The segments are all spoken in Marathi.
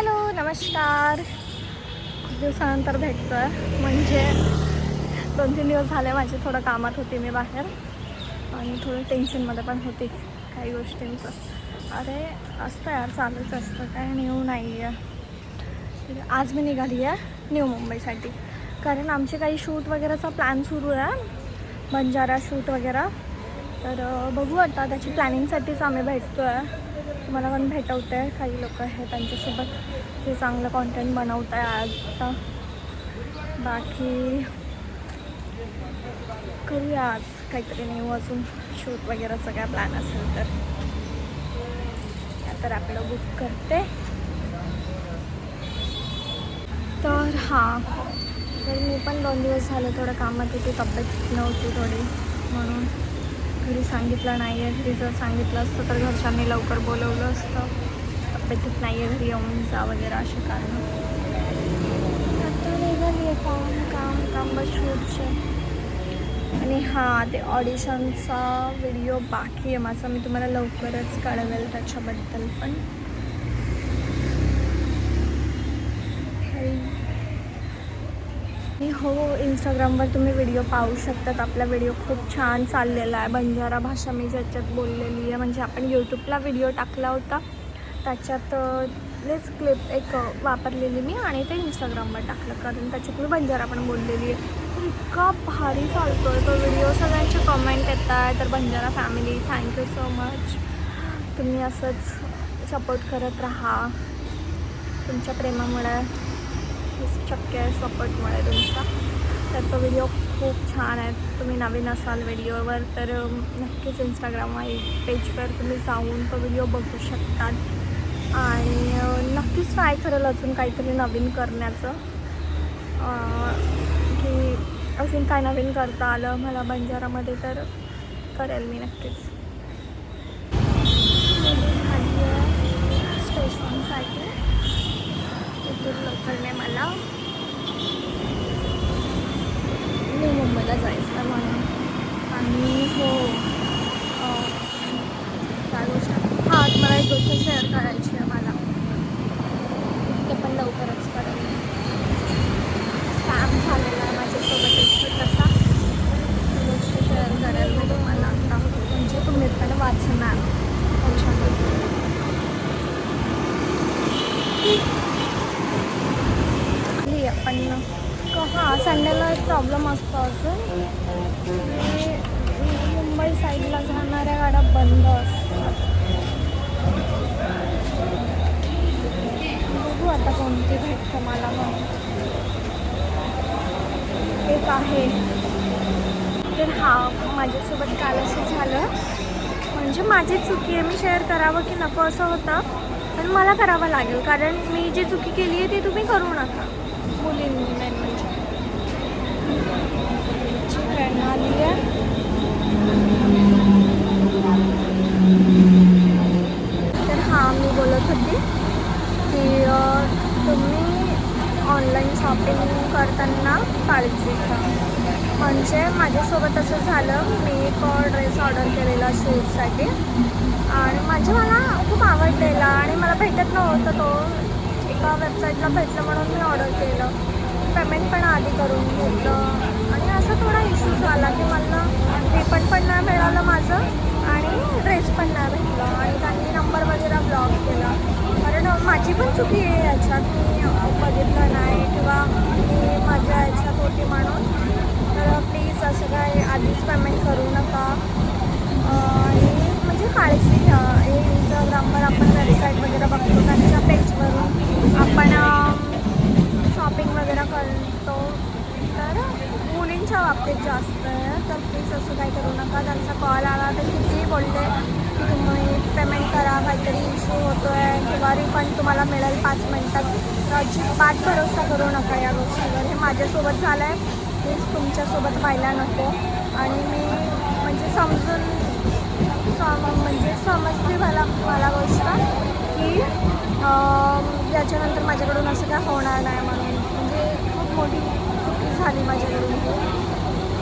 हॅलो नमस्कार. खूप दिवसानंतर भेटतो आहे. म्हणजे 2-3 दिवस झाले माझे थोडं कामात होती मी बाहेर आणि थोडं टेन्शनमध्ये पण होती काही गोष्टींचं. अरे असतं यार, चालूच असतं, काय न्यू नाही आहे. आज मी निघाली आहे न्यू मुंबईसाठी, कारण आमचे काही शूट वगैरेचा प्लॅन सुरू आहे, बंजारा शूट वगैरे. तर बघू आता त्याची प्लॅनिंगसाठीच आम्ही भेटतो आहे. तुम्हाला पण भेटवते आहे, काही लोक आहेत त्यांच्यासोबत ते चांगलं कॉन्टेंट बनवत आहे आता. बाकी करूया आज काहीतरी न्यू अजून शूट वगैरेचा काय प्लॅन असेल तर. आता रॅपिडो बुक करते. तर हां, तर मी पण 2 दिवस झाले थोडं कामात होती, तब्येत नव्हती थोडी, म्हणून घरी सांगितलं नाही आहे. घरी जर सांगितलं असतं तर घरच्यांनी लवकर बोलवलं असतं. तब्येतीत नाही आहे, घरी येऊन जा वगैरे असे कारण. आता निघाली आहे काम बस शूटचे. आणि हां, ते ऑडिशनचा व्हिडिओ बाकी आहे माझा, मी तुम्हाला लवकरच कळवेल त्याच्याबद्दल पण. हो, इंस्टाग्रामवर तुम्ही व्हिडिओ पाहू शकतात. आपला व्हिडिओ खूप छान चाललेला आहे. बंजारा भाषा मी ज्याच्यात बोललेली आहे, म्हणजे आपण यूट्यूबला व्हिडिओ टाकला होता त्याच्यातलेच क्लिप एक वापरलेली मी आणि ते इंस्टाग्रामवर टाकलं, कारण त्याच्यात मी बंजारा पण बोललेली आहे. तर इतका भारी चालतो आहे तो व्हिडिओ. सगळ्यांचे कमेंट येत आहे. तर Banjara family, thank you so much. तुम्ही असंच सपोर्ट करत राहा. तुमच्या प्रेमामुळे शक्य आहे, सपोर्टमुळे तुमचा. तर तो व्हिडिओ खूप छान आहे. तुम्ही नवीन असाल व्हिडिओवर तर नक्कीच इंस्टाग्राम पेजवर तुम्ही जाऊन तो व्हिडिओ बघू शकतात आणि नक्कीच ट्राय करेल अजून काहीतरी नवीन करण्याचं, की अजून काय नवीन करता आलं मला बंजारामध्ये तर करेल मी नक्कीच. स्टेशनसाठी इथून लोकलने मला न्यू मुंबईला जायचं आहे म्हणून. आणि हो, काय गोष्ट, हां, मला एक गोष्ट शेअर करायची आहे मला, ते पण लवकरच करेल. स्कॅम झालेला आहे माझ्यासोबत एक छोटासा, ती गोष्ट शेअर करेल मी तुम्हाला आता, म्हणजे तुम्ही पण वाचणार त्याच्याबद्दल. पण हां, संडेला एक प्रॉब्लेम असतो अजून, मुंबई साईडला जाणाऱ्या गाड्या बंद असतात. बघू आता कोणती भेटते मला. म्हणून एक आहे. तर हां, माझ्यासोबत काल असं झालं, म्हणजे माझी चुकी आहे, मी शेअर करावं की नको असं होतं, पण मला करावं लागेल, कारण मी जी चुकी केली आहे ती तुम्ही करू नका, मुलींनी मेन म्हणजे. ट्रेन आली आहे. तर हां, मी बोलत होती की तुम्ही ऑनलाईन शॉपिंग करताना काळजी घ्या. म्हणजे माझ्यासोबत असं झालं, मी एक ड्रेस ऑर्डर केलेला शूटसाठी आणि मला खूप आवडलेला आणि मला भेटत नव्हतं, तो एका वेबसाईटला भेटलं म्हणून मी ऑर्डर केलं. पेमेंट पण आधी करून घेतलं आणि असा थोडा इश्यू झाला की मला रिफंड पण नाही मिळालं माझं आणि ड्रेस पण नाही भेटला आणि त्यांनी नंबर वगैरे ब्लॉक केला. कारण माझी पण चुकी आहे याच्यात, मी बघितलं नाही किंवा मी माझ्या ह्याच्यात होती म्हणून. तर प्लीज असं काय आधीच पेमेंट करू नका आणि म्हणजे काळजी घ्या. हे इंस्टाग्रामवर आपण वेबसाईट वगैरे बघतो, त्यांच्या पेजवरून आपण शॉपिंग वगैरे करतो, तर मुलींच्या बाबतीत जास्त आहे. तर प्लीज असं काही करू नका. त्यांचा कॉल आला तर कितीही बोलते की तुम्ही पेमेंट करा, काहीतरी इश्यू होतो आहे किंवा रिफंड तुम्हाला मिळेल 5 मिनटात. तर अजिबात भरोसा करू नका या गोष्टीवर. हे माझ्यासोबत झालं आहे, प्लीज तुमच्यासोबत व्हायला नको. आणि मी म्हणजे समजली मला गोष्ट की याच्यानंतर माझ्याकडून असं काय होणार नाही म्हणून. म्हणजे खूप मोठी चुकी झाली माझ्याकडून.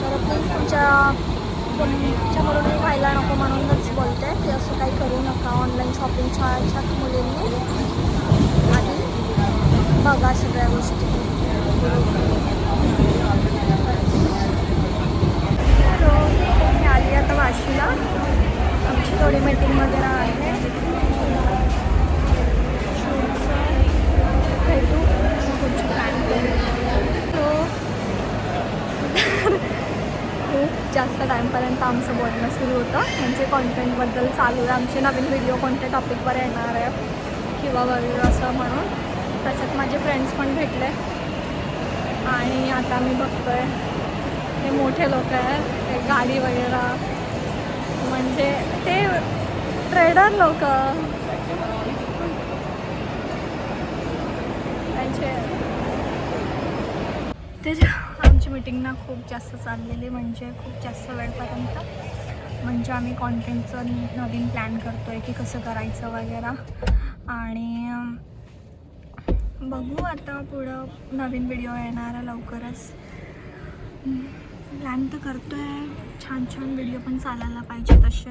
तर प्लीज तुमच्याकडून व्हायला नको म्हणूनच बोलते की असं काही करू नका. ऑनलाईन शॉपिंगच्या मुलींनी आधी बघा सगळ्या गोष्टी. मी आली आता वाशीला. आमची थोडी मीटिंग वगैरे आहे. भेटू पुढची प्लॅन करू. खूप जास्त टाईमपर्यंत आमचं बोलणं सुरू होतं, म्हणजे कॉन्टेंटबद्दल चालू आहे आमचे नवीन व्हिडिओ कोणत्या टॉपिकवर येणार आहे किंवा वगैरे असं म्हणून. त्याच्यात माझे फ्रेंड्स पण भेटले आणि आता मी बघतो आहे हे मोठे लोक आहेत, ते गाडी वगैरे म्हणजे ते ट्रेडर लोक त्यांचे ते आमची मीटिंग ना खूप जास्त चाललेली, म्हणजे खूप जास्त वेळपर्यंत. म्हणजे आम्ही कॉन्टेंटचं नवीन प्लॅन करतो आहे की कसं करायचं वगैरे. आणि बघू आता पुढं नवीन व्हिडिओ येणार आहे लवकरच. प्लॅन तर करतो आहे, छान छान व्हिडिओ पण चालायला पाहिजे तसे.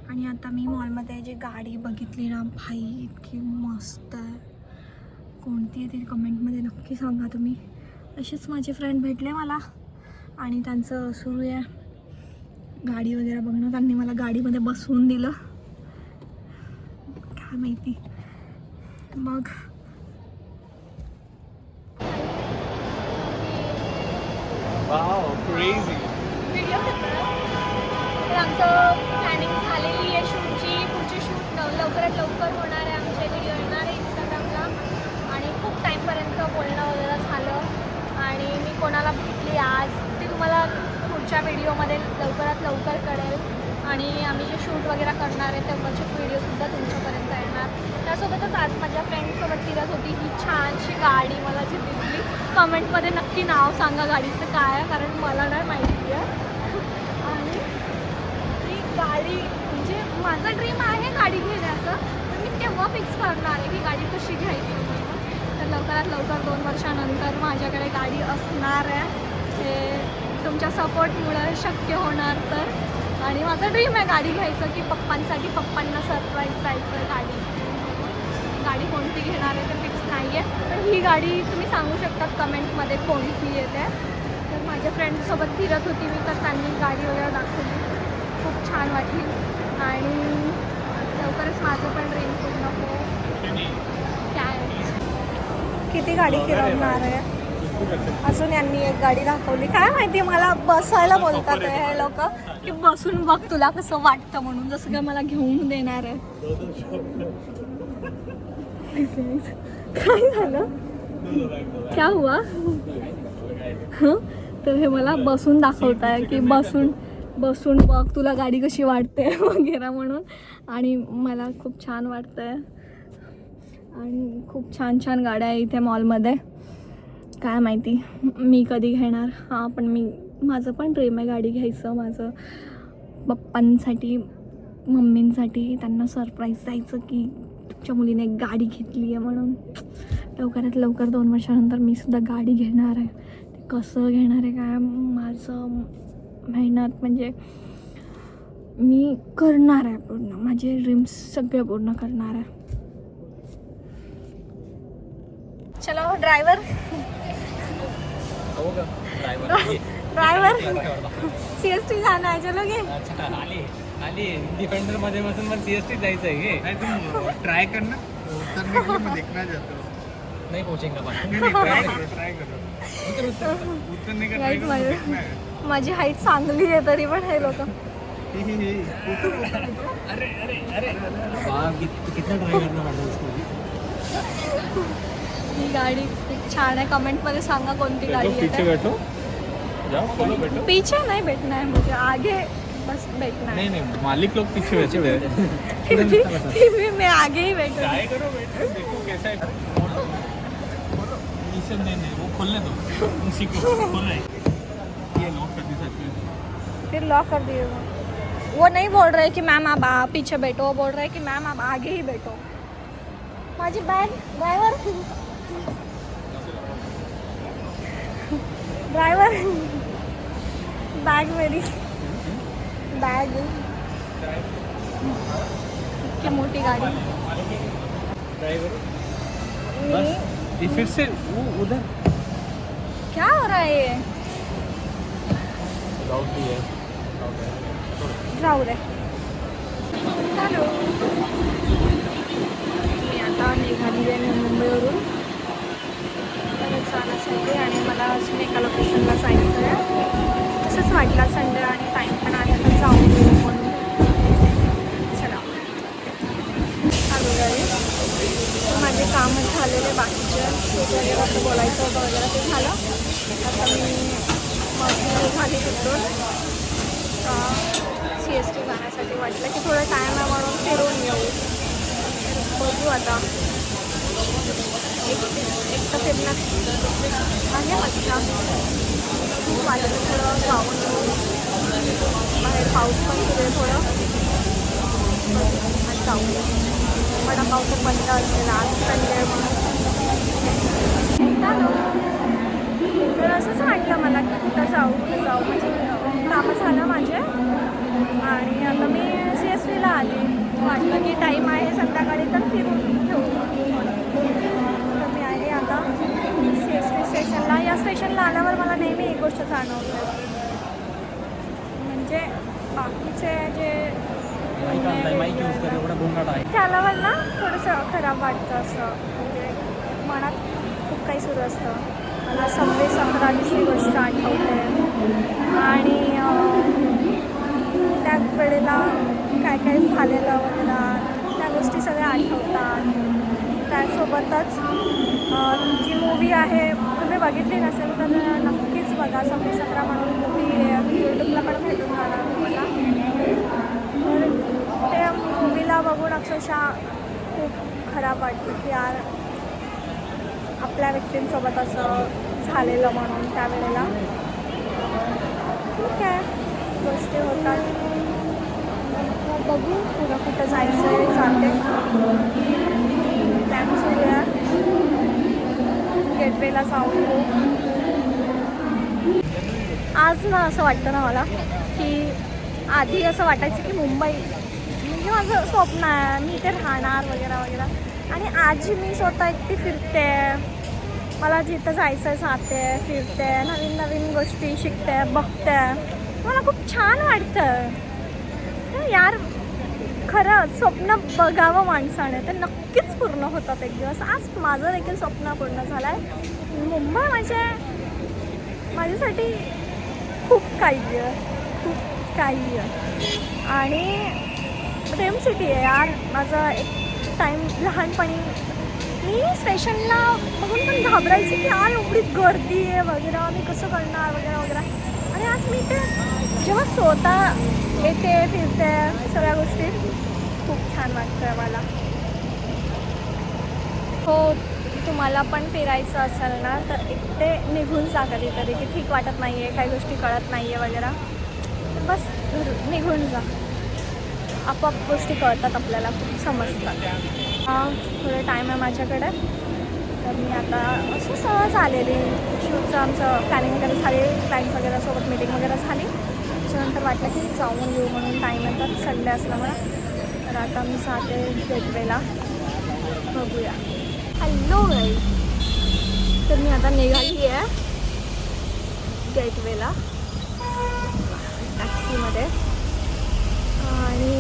आणि आता मी मॉलमध्ये जी गाडी बघितली ना भाई, इतकी मस्त आहे. कोणती आहे ती कमेंटमध्ये नक्की सांगा तुम्ही. असेच माझे फ्रेंड भेटले मला आणि त्यांचं सुरू आहे गाडी वगैरे बघणं. त्यांनी मला गाडीमध्ये बसवून दिलं, काय माहिती. मग व्हिडिओ तर आमचं प्लॅनिंग झालेली आहे शूटची. पुढची शूट लवकरात लवकर होणार आहे. आमचे व्हिडिओ येणार आहे इंस्टाग्रामला. आणि खूप टाईमपर्यंत बोलणं वगैरे झालं आणि मी कोणाला भेटली आज ते तुम्हाला पुढच्या व्हिडिओमध्ये लवकरात लवकर कळेल. आणि आम्ही जे शूट वगैरे करणार आहे तेव्हाचे व्हिडिओसुद्धा तुमच्यापर्यंत येणार. त्यासोबतच आज माझ्या फ्रेंड्ससोबत फिरत होती ही छानशी गाडी मला जी दिसली. कमेंटमध्ये नक्की नाव सांगा गाडीचं काय आहे, कारण मला नाही माहिती आहे. आणि ती गाडी म्हणजे माझं ड्रीम आहे गाडी घेण्याचं, तर मी तेव्हा फिक्स करणार आहे की गाडी कशी घ्यायची. तर लवकरात लवकर 2 वर्षानंतर माझ्याकडे गाडी असणार आहे. हे तुमच्या सपोर्टमुळे शक्य होणार तर. आणि माझं ड्रीम आहे गाडी घ्यायचं की पप्पांसाठी, पप्पांना सरप्राईज द्यायचं. गाडी कोणती घेणार आहे ते फिक्स नाही आहे, पण ही गाडी तुम्ही सांगू शकतात कमेंटमध्ये कोणती येते. तर माझ्या फ्रेंड्ससोबत फिरत होती मी, तर त्यांनी गाडी वगैरे दाखवली, खूप छान वाटली. आणि लवकरच माझं पण ड्रीम पूर्ण हो. काय किती गाडी फिरवणार आहे अजून. यांनी एक गाडी दाखवली, काय माहिती मला बसायला बोलतात हे लोक की बसून बघ तुला कसं वाटतं म्हणून, जसं काय मला घेऊन देणार आहे. काय झालं, क्या हुआ. तर हे मला बसून दाखवत आहे की बसून बघ तुला गाडी कशी वाटते वगैरे म्हणून. आणि मला खूप छान वाटतं आहे. आणि खूप छान छान गाड्या आहे इथे मॉलमध्ये. काय माहिती मी कधी घेणार. हां, पण माझं पण ड्रीम आहे गाडी घ्यायचं. माझं पप्पांसाठी, मम्मींसाठी त्यांना सरप्राईज द्यायचं की तुमच्या मुलीने एक गाडी घेतली आहे म्हणून. लवकरात लवकर 2 वर्षानंतर मी सुद्धा गाडी घेणार आहे. ते कसं घेणार आहे काय माझं मेहनत, म्हणजे मी करणार आहे पूर्ण. माझे ड्रीम्स सगळे पूर्ण करणार आहे. चलो ड्रायव्हर CST जाना है, चलोगे. अच्छा आली डिफेंडर मध्ये बसून मला CST जायचं आहे. नहीं तुम ट्राई करना, उतरने के लिए मैं देखना चाहता हूँ. नाही पोहोचेंगा पण ट्राई करो उतरने का ट्राई करो, देखना है. माझी हाईट चांगली आहे तरी पण हे लोक. अरे कितना ट्राई करना पड़ता है उसको. ही गाडी खूप छान आहे. कमेंटमध्ये सांगा कोणती गाडी पीछे आहे. बैठो, जाओ फॉलो बैठो. पीछे नहीं बैठना है मुझे, आगे बस बैठना है. नहीं मालिक लोग पीछे बैठे हुए हैं. फिर भी मैं आगे ही बैठूँ. ट्राई करो, बैठो, देखो कैसा है. ये सब नहीं वो खोलने दो, उसी को खोल रहे हैं. ये लॉक कर दी सकते हैं. फिर लॉक कर दिए. वो नहीं बोल रहे कि मैम आप पीछे बैठो, वो बोल रहे कि मैम आप आगे ही बैठो. माझी बॅग ड्राइवर बैग मेरी बैग इतकी मोठी गाडी. ड्राइवर मी ये फिर से वो उधर क्या हो रहा है ये? डाउट है. राहू दे. हॅलो, मी आता निघाली आहे मुंबईवरून परत जाण्यासाठी आणि मला अजून एका लोकेशनला जायचं आहे. तसंच वाटलं संडे आणि टाईम पण आहे तर जाऊन येऊ म्हणून. चला चालू गाडी. माझे कामच झालेले बाकीचे शूट वगैरे असं बोलायचं होतं वगैरे ते झालं. आता मी मग झाली तिथून CST जाण्यासाठी वाटलं की थोडं टाईम आहे म्हणून फिरून येऊ. बघू आता एक तर फिरण्यात आहे मच्छा खूप वाटलं थोडं जाऊन येऊ. बाहेर पाऊस पण सुरू आहे थोडं जाऊ. मला पाऊस बंद असेल आज संडे म्हणून. तर असंच वाटलं मला की कुठं जाऊ म्हणजे कामं झालं माझे आणि आता मी CSTला आले. वाटलं की टाईम आहे संध्याकाळी तर फिरून घेऊ. तर मी आले आता CST स्टेशनला. या स्टेशनला आल्यावर मला नेहमी एक गोष्ट जाणवते म्हणजे बाकीचे जे त्याला ना थोडंसं खराब वाटतं असं म्हणजे मनात खूप काही सुरू असतं. मला 26/11ची गोष्ट आठवते आणि त्या वेळेला काय काय झालेलं वगैरे त्या गोष्टी सगळ्या आठवतात. त्यासोबतच जी मूवी आहे तुम्ही बघितली नसेल तर नक्कीच बघा. 26/11 म्हणून मूवी यूट्यूबला पण भेटून जाणार तुम्हाला. तर त्या मूवीला बघून अक्षरशः खूप खराब वाटतं की यार आपल्या व्यक्तींसोबत असं झालेलं म्हणून त्यावेळेला. ठीक आहे गोष्टी होतात. बघू पुढं कुठं जायचं आहे जाते. प्लॅन सुरू आहे गेटवेला जाऊन येऊ. आज ना असं वाटतं ना मला की आधी असं वाटायचं की मुंबई म्हणजे माझं स्वप्न आहे. मी इथे राहणार वगैरे वगैरे आणि आज मी स्वतः एकटी फिरते. मला जिथं जायचं जाते फिरते नवीन नवीन गोष्टी शिकते बघते. मला खूप छान वाटतं यार. खरं स्वप्न बघावं माणसाने तर नक्कीच पूर्ण होतात एक दिवस. आज माझं देखील स्वप्न पूर्ण झालं आहे. मुंबई माझ्यासाठी खूप काही आहे खूप काही आहे आणि ड्रीम सिटी आहे यार. माझं एक टाईम लहानपणी मी स्टेशनला बघून पण घाबरायची की यार एवढी गर्दी आहे वगैरे मी कसं करणार वगैरे वगैरे. आणि आज मी ते जेव्हा स्वतः येते फिरते सगळ्या गोष्टी खूप छान वाटतं मला. हो तुम्हाला पण फिरायचं असेल ना तर एकटे निघून जा कधीतरी की ठीक वाटत नाही आहे काही गोष्टी कळत नाही आहे वगैरे. बस निघून जा. आपोआप गोष्टी कळतात आपल्याला खूप समजतात. थोडं टाईम आहे माझ्याकडे तर मी आता असं सहज आलेली. शूटचं आमचं प्लॅनिंग वगैरे झाली. क्लायंट वगैरे सोबत मीटिंग वगैरे झाली. त्याच्यानंतर वाटलं की जाऊन येऊ म्हणून टाईम आहे तर संडे असल्यामुळे. तर आता मी जाते गेटवेला बघूया. Hello guys. तर मी आता निघाली आहे गेटवेला टॅक्सीमध्ये आणि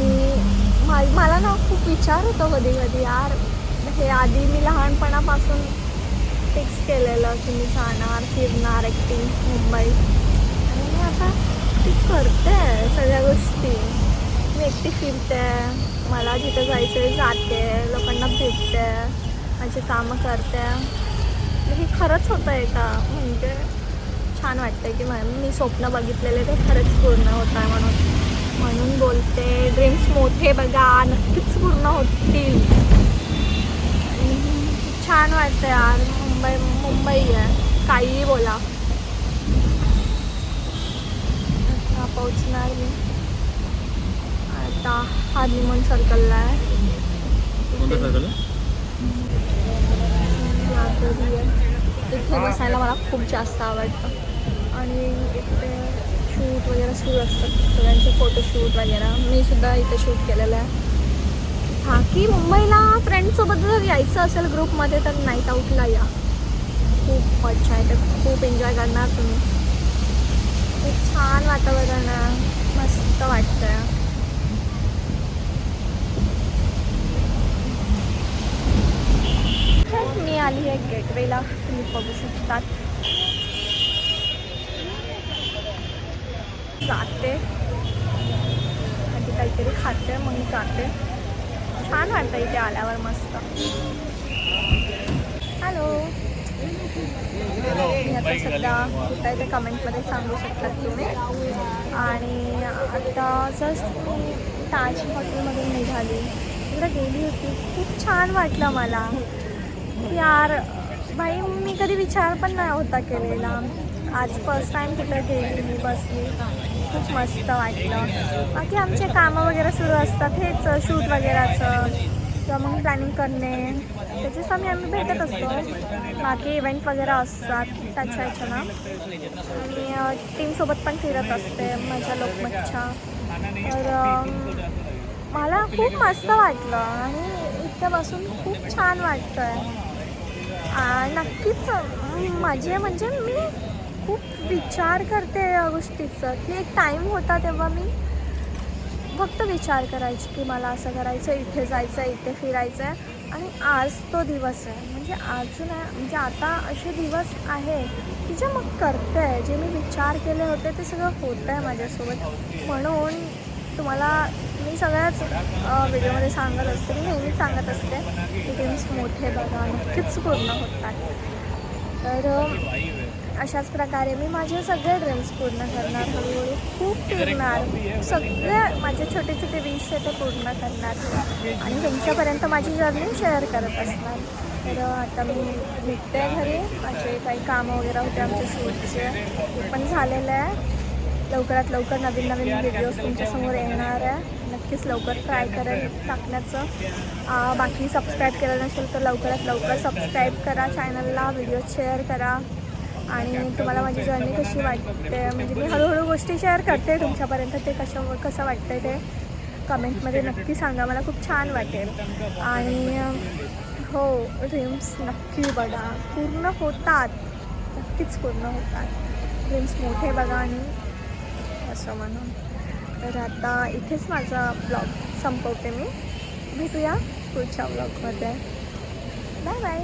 मला ना खूप विचार होतो कधी कधी यार. हे आधी मी लहानपणापासून फिक्स केलेलं की मी जाणार फिरणार एकटी मुंबई आणि मी आता ती करते सगळ्या गोष्टी. मी एकटी फिरते. मला जिथे जायचं जाते लोकांना भेटते माझी कामं करते. हे खरंच होतं आहे का म्हणजे छान वाटतं की मी स्वप्न बघितलेले ते खरंच पूर्ण होत आहे म्हणून बोलते. ड्रीम्स मोठे बघा नक्कीच पूर्ण होतील. छान वाटतं यार. मुंबई आहे काहीही बोला. आता पोचणार मी आता हार्निमून सर्कलला आहे. इथे बसायला मला खूप जास्त आवडतं आणि इथे शूट वगैरे सुरू असतात सगळ्यांचे फोटोशूट वगैरे. मी सुद्धा इथे शूट केलेलं आहे. बाकी मुंबईला फ्रेंड्ससोबत जर यायचं असेल ग्रुपमध्ये तर नाईट आऊटला या. खूप मजा येते, खूप एन्जॉय करणार तुम्ही. खूप छान वातावरण आहे, मस्त वाटतं. मी आली आहे गेटवेला, तुम्ही बघू शकतात. जाते आणि काहीतरी खाते मग जाते. छान वाटतं इथे आल्यावर मस्त. हॅलो, मी आता सध्या कुठं आहे ते कमेंटमध्ये सांगू शकतात तुम्ही. आणि आता जस्ट मी ताज हॉटेलमधून निघाली, तिकडे गेली होती. खूप छान वाटलं मला. यार भाई, मी कधी विचार पण नाही होता केलेला. आज फर्स्ट टाईम तिकडे गेली, मी बसली, खूप मस्त वाटलं. बाकी आमचे कामं वगैरे सुरू असतात, हेच शूट वगैरेचं किंवा मग प्लॅनिंग करणे, त्याच्याच आम्ही भेटत असतो. बाकी इव्हेंट वगैरे असतात त्याच्या ह्याच्यानं. आणि टीमसोबत पण फिरत असते माझ्या लोकमतच्या. तर मला खूप मस्त वाटलं आणि इथं बसून खूप छान वाटतं आहे. नक्कीच म्हणजे मी खूप विचार करते या गोष्टीचं, की एक टाईम होता तेव्हा मी फक्त विचार करायची की मला असं करायचं, इथे जायचं आहे, इथे फिरायचं आहे. आणि आज तो दिवस आहे. म्हणजे आज नाही, म्हणजे आता असे दिवस आहे की जे मग करते आहे, जे मी विचार केले होते ते सगळं होतं आहे माझ्यासोबत. म्हणून तुम्हाला मी सगळ्याच व्हिडिओमध्ये सांगत असते, मी नेहमीच सांगत असते की ड्रीम्स मोठे बघा, नक्कीच पूर्ण होतात. तर अशाच प्रकारे मी माझे सगळे ड्रीम्स पूर्ण करणार, हळूहळू खूप फिरणार, सगळे माझे छोटे छोटे विश आहे ते पूर्ण करणार आणि तुमच्यापर्यंत माझी जर्नी शेअर करत असणार. तर आता मी निघते घरी. माझे काही कामं वगैरे होते आमच्या शूटचे, ते पण झालेलं आहे. लवकरात लवकर नवीन नवीन व्हिडिओज तुमच्यासमोर येणार आहे. नक्कीच लवकर ट्राय करेल टाकण्याचं. बाकी सबस्क्राईब केलं नसेल तर लवकरात लवकर सबस्क्राईब करा चॅनलला, व्हिडिओ शेअर करा. आणि तुम्हाला माझी जर्नी कशी वाटते, म्हणजे मी हळूहळू गोष्टी शेअर करते तुमच्यापर्यंत, ते कसं वाटतं ते कमेंटमध्ये नक्की सांगा, मला खूप छान वाटेल. आणि हो, ड्रीम्स नक्की बघा, पूर्ण होतात, नक्कीच पूर्ण होतात. ड्रीम्स मोठे बघा आणि असं म्हणून. तर आता इथेच माझा ब्लॉग संपवते मी. भेटूया पुढच्या ब्लॉगमध्ये. Bye bye.